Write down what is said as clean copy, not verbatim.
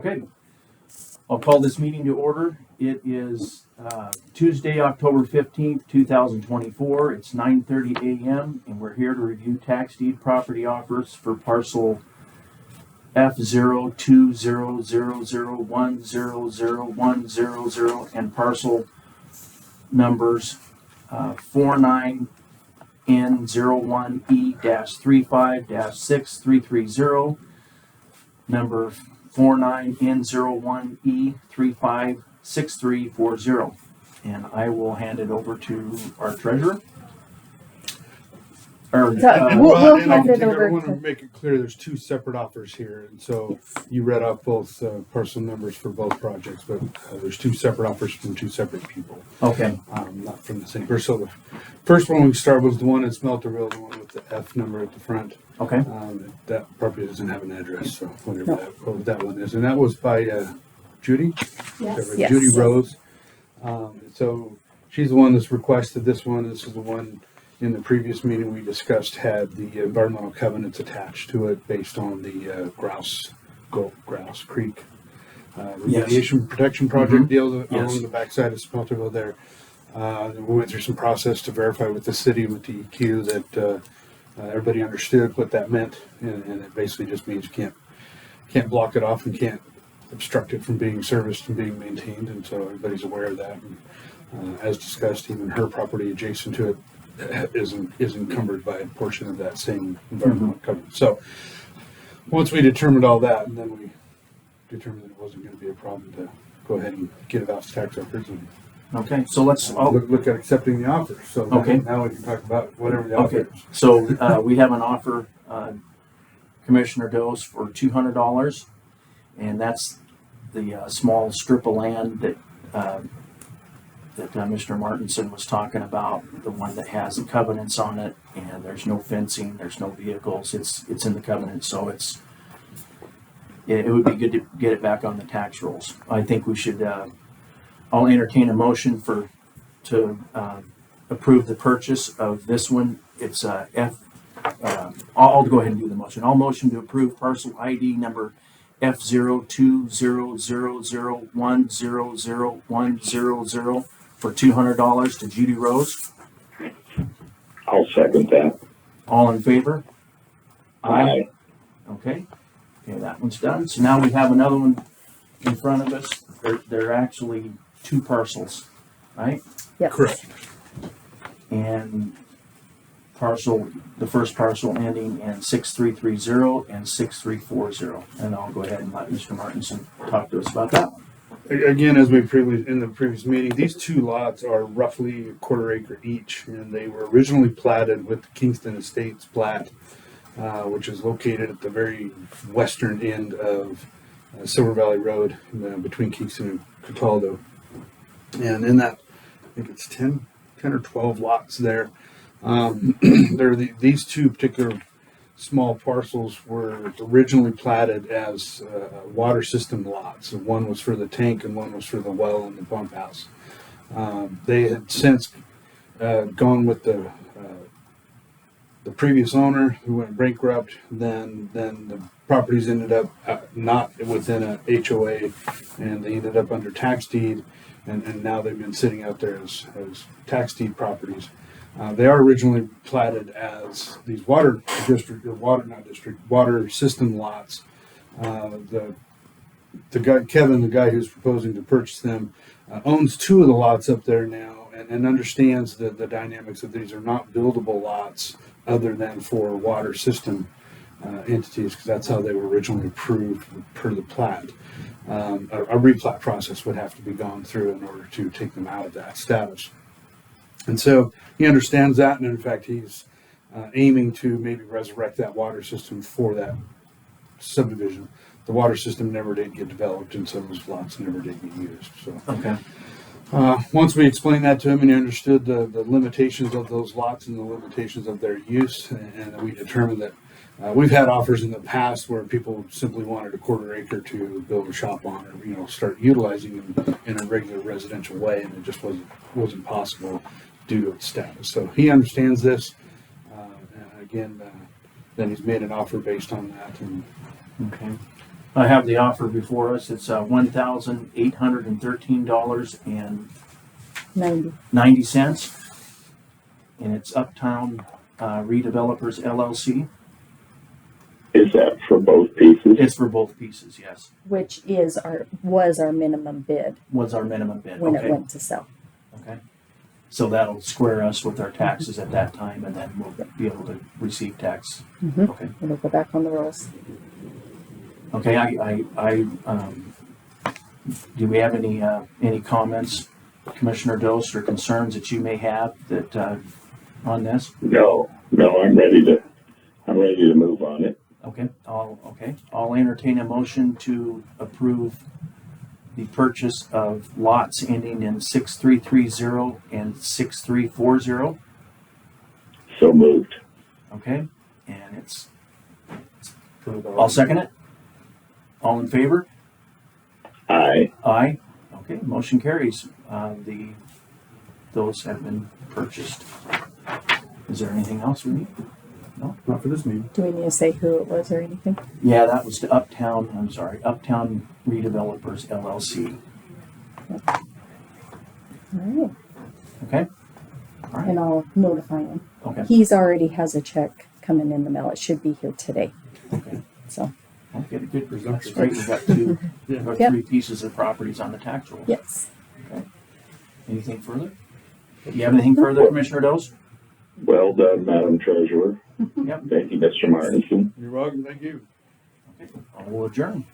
Okay, I'll call this meeting to order. It is Tuesday, October 15th, 2024. It's 9:30 a.m. and we're here to review tax deed property offers for parcel F02000100100 and parcel numbers 49N01E-35-6330, number 49N01E356340. And I will hand it over to our treasurer. We'll hand it over. I want to make it clear there's two separate offers here, and so you read off both parcel numbers for both projects, but there's two separate offers from two separate people, Okay. not from the same person. So the first one we start was the one in Smelterville, the one with the F number at the front. Okay. That property doesn't have an address, so whatever that one is, and that was by Judy. Yes. Judy Rose. So she's the one that's requested this one. This is the one. In the previous meeting we discussed had the environmental covenants attached to it based on the Grouse Creek remediation protection project deal along the backside of Smelterville there. We went through some process to verify with the city, with DEQ, that everybody understood what that meant, and it basically just means you can't block it off and can't obstruct it from being serviced and being maintained, and so everybody's aware of that. And, as discussed, even her property adjacent to it is encumbered by a portion of that same environmental covenant. So once we determined all that, and then we determined that it wasn't going to be a problem to go ahead and get it off the tax records and So let's look at accepting the offer. So Okay. now we can talk about whatever the offer is. So we have an offer, Commissioner Dose, for $200, and that's the small strip of land that Mr. Martinson was talking about, the one that has the covenants on it, and there's no fencing, there's no vehicles. It's in the covenant, so it would be good to get it back on the tax rolls. I think we should. I'll entertain a motion to approve the purchase of this one. It's I'll go ahead and do the motion. I'll motion to approve parcel ID number F02000100100 for $200 to Judy Rose. I'll second that. All in favor? Aye. Okay, that one's done. So now we have another one in front of us. They're actually two parcels, right? Yes. Correct. And the first parcel ending in 6330 and 6340. And I'll go ahead and let Mr. Martinson talk to us about that one. Again, as in the previous meeting, these two lots are roughly a quarter acre each, and they were originally platted with the Kingston Estates plat, which is located at the very western end of Silver Valley Road between Kingston and Cataldo. And in that, I think it's 10 or 12 lots there. These two particular small parcels were originally platted as water system lots. So one was for the tank and one was for the well and the pump house. They had since gone with the previous owner, who went bankrupt. Then the properties ended up not within a HOA, and they ended up under tax deed, and now they've been sitting out there as tax deed properties. They are originally platted as these water system lots. The guy, Kevin, the guy who's proposing to purchase them, owns two of the lots up there now, and understands the dynamics of these are not buildable lots other than for water system entities, because that's how they were originally approved per the plat. A replat process would have to be gone through in order to take them out of that status. And so he understands that, and in fact, he's aiming to maybe resurrect that water system for that subdivision. The water system never did get developed, and so those lots never did get used. So, Okay. once we explained that to him and he understood the limitations of those lots and the limitations of their use, and we determined that we've had offers in the past where people simply wanted a quarter acre to build a shop on, or start utilizing them in a regular residential way, and it just wasn't possible due to its status. So he understands this. Again, then he's made an offer based on that. And Okay. I have the offer before us. It's $1,813.90. 90. And it's Uptown Redevelopers LLC. Is that for both pieces? It's for both pieces, yes. Which was our minimum bid Was our minimum bid. when Okay. it went to sell. Okay. So that'll square us with our taxes at that time, and then we'll be able to receive tax. Mhm. Okay. It'll go back on the rolls. Okay, do we have any comments, Commissioner Dost, or concerns that you may have that, on this? No, I'm ready to move on it. Okay, I'll entertain a motion to approve the purchase of lots ending in 6330 and 6340. So moved. Okay, and I'll second it. All in favor? Aye. Aye. Okay, motion carries. Those have been purchased. Is there anything else we need? No? Not for this meeting. Do we need to say who it was or anything? Yeah, that was to Uptown Redevelopers LLC. All right. Okay? All right. And I'll notify him. Okay. He's already has a check coming in the mail. It should be here today. Okay. So, Okay, good. That's Presumptuous. great. We've got two, Yeah. we've got Yep. 3 pieces of properties on the tax roll. yes. Okay. Anything further? Do you have anything further, Commissioner Dost? Well done, Madam Treasurer. Yep. Thank you, Mr. Martinson. You're welcome. Thank you. Okay. I will adjourn.